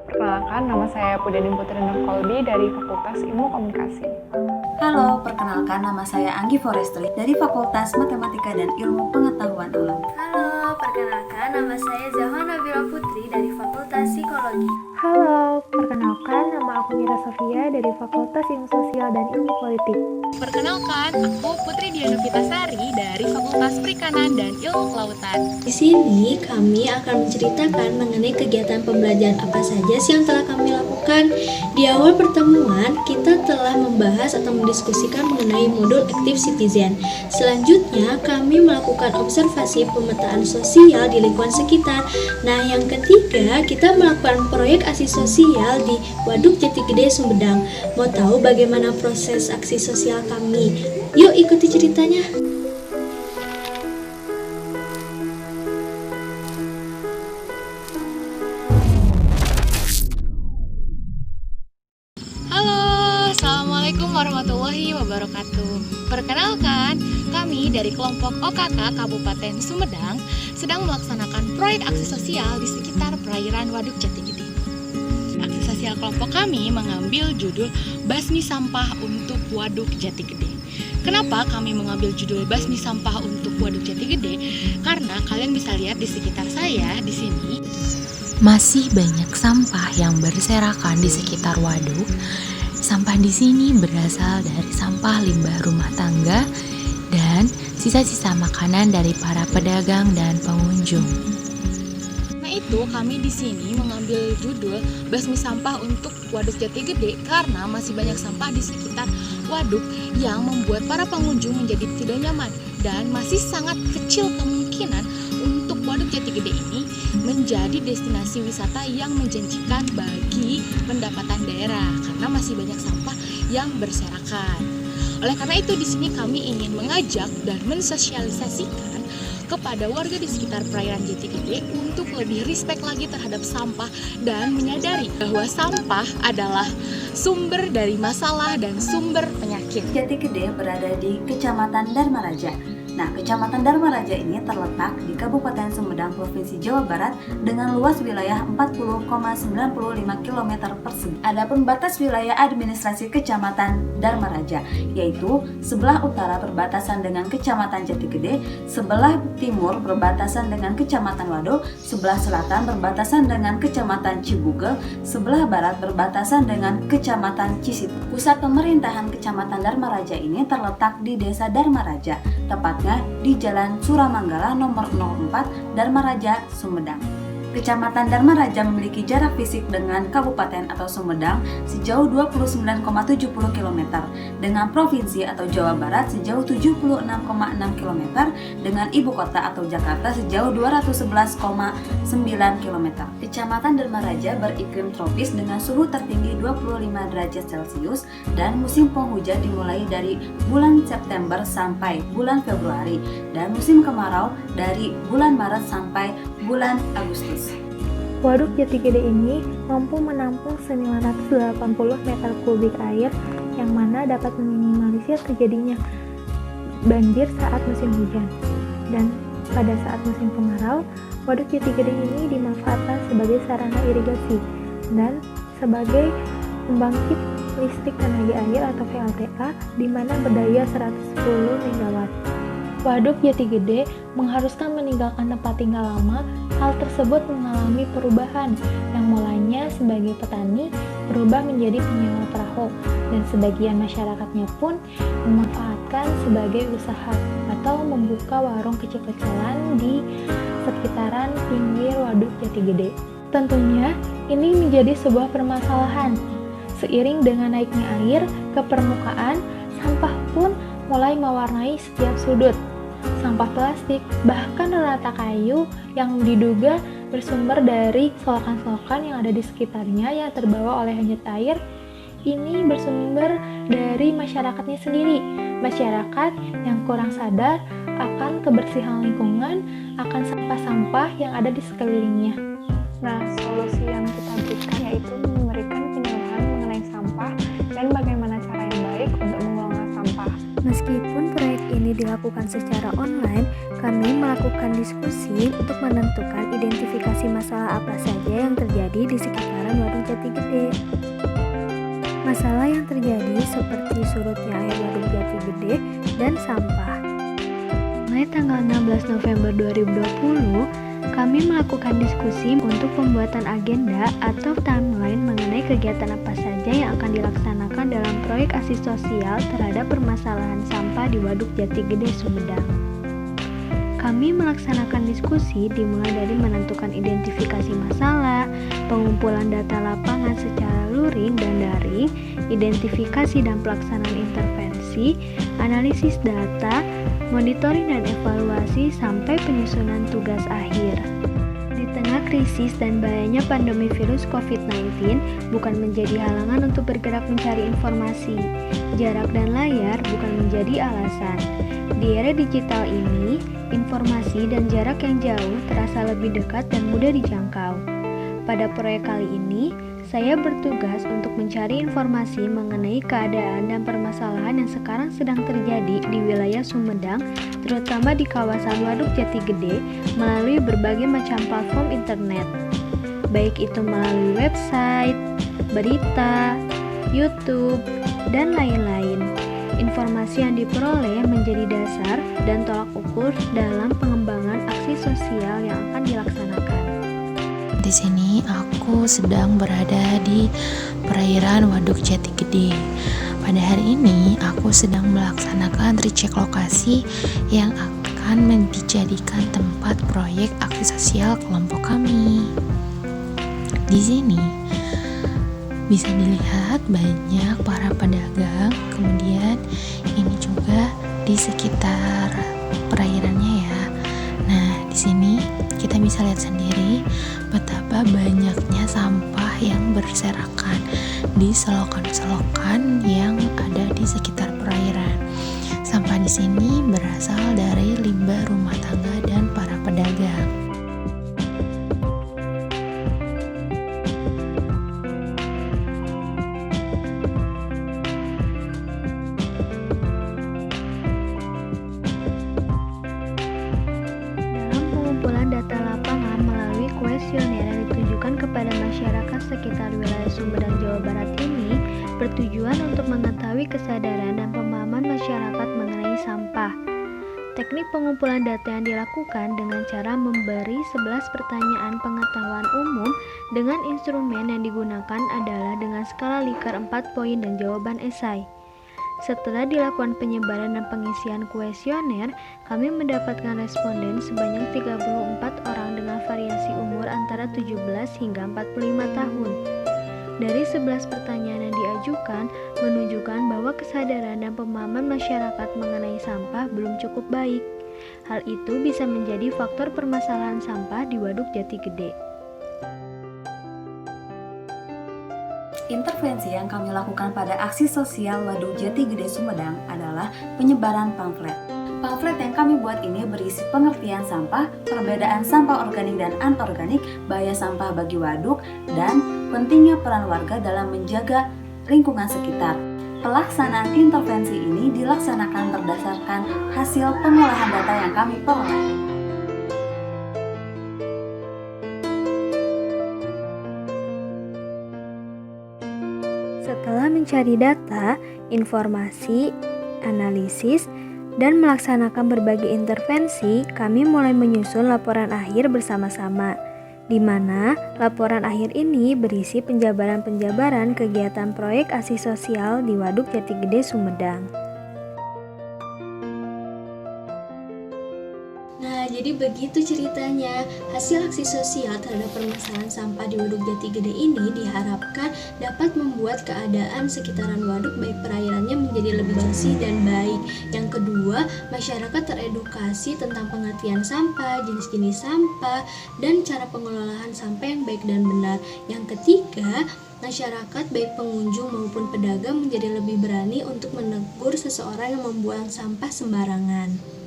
Perkenalkan, nama saya Pudendin Putri Nurkolbi dari Fakultas Ilmu Komunikasi. Halo, perkenalkan nama saya Anggi Forestri dari Fakultas Matematika dan Ilmu Pengetahuan Alam. Halo, perkenalkan nama saya Zahwa Nabila Putri dari Fakultas Psikologi. Halo, perkenalkan nama aku Mira Sofia dari Fakultas Ilmu Sosial dan Ilmu Politik. Perkenalkan, aku Putri Diana Vitasari dari Fakultas Perikanan dan Ilmu Kelautan. Di sini kami akan menceritakan mengenai kegiatan pembelajaran apa saja sih yang telah kami lakukan. Di awal pertemuan, kita telah membahas atau mendiskusikan mengenai modul Active Citizen. Selanjutnya, kami melakukan observasi pemetaan sosial di lingkungan sekitar. Nah, yang ketiga, kita melakukan proyek aksi sosial di Waduk Jati Gede, Sumedang. Mau tahu bagaimana proses aksi sosial kami? Yuk ikuti ceritanya. Halo, Assalamualaikum warahmatullahi wabarakatuh. Perkenalkan, kami dari kelompok OKK Kabupaten Sumedang sedang melaksanakan proyek aksi sosial di sekitar perairan Waduk Jati Gede. Aksi sosial kelompok kami mengambil judul Basmi Sampah untuk Waduk Jati Gede. Kenapa kami mengambil judul Basmi Sampah untuk Waduk Jati Gede? Karena kalian bisa lihat di sekitar saya di sini masih banyak sampah yang berserakan di sekitar waduk. Sampah di sini berasal dari sampah limbah rumah tangga dan sisa-sisa makanan dari para pedagang dan pengunjung. Nah itu kami di sini mengambil judul Basmi Sampah untuk Waduk Jati Gede karena masih banyak sampah di sekitar waduk yang membuat para pengunjung menjadi tidak nyaman dan masih sangat kecil kemungkinan untuk Waduk Jati Gede ini menjadi destinasi wisata yang menjanjikan bagi pendapatan daerah karena masih banyak sampah yang berserakan. Oleh karena itu di sini kami ingin mengajak dan mensosialisasikan kepada warga di sekitar perairan Jati Gede untuk lebih respect lagi terhadap sampah dan menyadari bahwa sampah adalah sumber dari masalah dan sumber penyakit. Jati Gede berada di Kecamatan Dharma Raja. Nah, Kecamatan Dharma Raja ini terletak di Kabupaten Sumedang, Provinsi Jawa Barat dengan luas wilayah 40,95 km persegi. Adapun batas wilayah administrasi Kecamatan Dharma Raja, yaitu sebelah utara berbatasan dengan Kecamatan Jati Gede, sebelah timur berbatasan dengan Kecamatan Wado, sebelah selatan berbatasan dengan Kecamatan Cibugel, sebelah barat berbatasan dengan Kecamatan Cisitu. Pusat pemerintahan Kecamatan Dharma Raja ini terletak di Desa Dharma Raja, tepatnya di Jalan Suramanggala nomor 04 Dharma Raja, Sumedang. Kecamatan Dharma Raja memiliki jarak fisik dengan kabupaten atau Sumedang sejauh 29,70 km, dengan provinsi atau Jawa Barat sejauh 76,6 km, dengan ibu kota atau Jakarta sejauh 211,9 km. Kecamatan Dharma Raja beriklim tropis dengan suhu tertinggi 25 derajat Celcius dan musim penghujan dimulai dari bulan September sampai bulan Februari dan musim kemarau dari bulan Maret sampai bulan Agustus. Waduk Jati Gede ini mampu menampung 980 meter kubik air yang mana dapat meminimalisir terjadinya banjir saat musim hujan. Dan pada saat musim kemarau, Waduk Jati Gede ini dimanfaatkan sebagai sarana irigasi dan sebagai pembangkit listrik tenaga air atau PLTA di mana berdaya 110 MW. Waduk Jati Gede mengharuskan meninggalkan tempat tinggal lama. Hal tersebut mengalami perubahan yang mulanya sebagai petani berubah menjadi penyewa perahu dan sebagian masyarakatnya pun memanfaatkan sebagai usaha atau membuka warung kecil-kecilan di sekitaran pinggir Waduk Jati Gede. Tentunya ini menjadi sebuah permasalahan. Seiring dengan naiknya air ke permukaan, sampah pun mulai mewarnai setiap sudut. Sampah plastik, bahkan rata kayu yang diduga bersumber dari selokan-selokan yang ada di sekitarnya yang terbawa oleh hanyut air, ini bersumber dari masyarakatnya sendiri. Masyarakat yang kurang sadar akan kebersihan lingkungan, akan sampah-sampah yang ada di sekelilingnya. Nah, solusi yang kita berikan yaitu memberikan penyuluhan mengenai sampah dan bagaimana cara yang baik untuk mengelola sampah. Meskipun proyek ini dilakukan secara online, kami melakukan diskusi untuk menentukan identifikasi masalah apa saja yang terjadi di sekitaran Waduk Jatigede. Masalah yang terjadi seperti surutnya air Waduk Jatigede dan sampah. Mulai tanggal 16 November 2020, kami melakukan diskusi untuk pembuatan agenda atau timeline mengenai kegiatan apa saja yang akan dilaksanakan dalam proyek aksi sosial terhadap permasalahan sampah di Waduk Jatigede, Sumedang. Kami melaksanakan diskusi dimulai dari menentukan identifikasi masalah, pengumpulan data lapangan secara luring dan daring, identifikasi dan pelaksanaan intervensi, analisis data, monitoring dan evaluasi, sampai penyusunan tugas akhir. Di tengah krisis dan bahayanya pandemi virus COVID-19 bukan menjadi halangan untuk bergerak mencari informasi. Jarak dan layar bukan menjadi alasan. Di era digital ini, informasi dan jarak yang jauh terasa lebih dekat dan mudah dijangkau. Pada proyek kali ini, saya bertugas untuk mencari informasi mengenai keadaan dan permasalahan yang sekarang sedang terjadi di wilayah Sumedang, terutama di kawasan Waduk Jatigede, melalui berbagai macam platform internet, baik itu melalui website, berita, YouTube, dan lain-lain. Informasi yang diperoleh menjadi dasar dan tolak ukur dalam pengembangan aksi sosial yang akan dilaksanakan. Di sini aku sedang berada di perairan Waduk Jatigede. Pada hari ini aku sedang melaksanakan recheck lokasi yang akan dijadikan tempat proyek aksi sosial kelompok kami. Di sini bisa dilihat banyak para pedagang, kemudian ini juga di sekitar perairannya ya. Nah, di sini kita bisa lihat sendiri betapa banyaknya sampah yang berserakan di selokan-selokan yang ada di sekitar perairan. Sampah di sini berasal dari limbah rumah tangga dan para pedagang. Pengumpulan data lapangan melalui kuesioner yang ditujukan kepada masyarakat sekitar wilayah Sumedang, Jawa Barat ini bertujuan untuk mengetahui kesadaran dan pemahaman masyarakat mengenai sampah. Teknik pengumpulan data yang dilakukan dengan cara memberi 11 pertanyaan pengetahuan umum dengan instrumen yang digunakan adalah dengan skala Likert 4 poin dan jawaban esai. Setelah dilakukan penyebaran dan pengisian kuesioner, kami mendapatkan responden sebanyak 34 orang dengan variasi umur antara 17 hingga 45 tahun. Dari 11 pertanyaan yang diajukan, menunjukkan bahwa kesadaran dan pemahaman masyarakat mengenai sampah belum cukup baik. Hal itu bisa menjadi faktor permasalahan sampah di Waduk Jatigede. Intervensi yang kami lakukan pada aksi sosial Waduk Jatigede Sumedang adalah penyebaran pamflet. Pamflet yang kami buat ini berisi pengertian sampah, perbedaan sampah organik dan anorganik, bahaya sampah bagi waduk, dan pentingnya peran warga dalam menjaga lingkungan sekitar. Pelaksanaan intervensi ini dilaksanakan berdasarkan hasil pengolahan data yang kami peroleh. Setelah mencari data, informasi, analisis, dan melaksanakan berbagai intervensi, kami mulai menyusun laporan akhir bersama-sama, di mana laporan akhir ini berisi penjabaran-penjabaran kegiatan proyek aksi sosial di Waduk Jatigede, Sumedang. Nah, jadi begitu ceritanya. Hasil aksi sosial terhadap permasalahan sampah di Waduk Jatigede ini diharapkan dapat membuat keadaan sekitaran waduk baik perairannya menjadi lebih bersih dan baik. Yang kedua, masyarakat teredukasi tentang pengertian sampah, jenis-jenis sampah, dan cara pengelolaan sampah yang baik dan benar. Yang ketiga, masyarakat baik pengunjung maupun pedagang menjadi lebih berani untuk menegur seseorang yang membuang sampah sembarangan.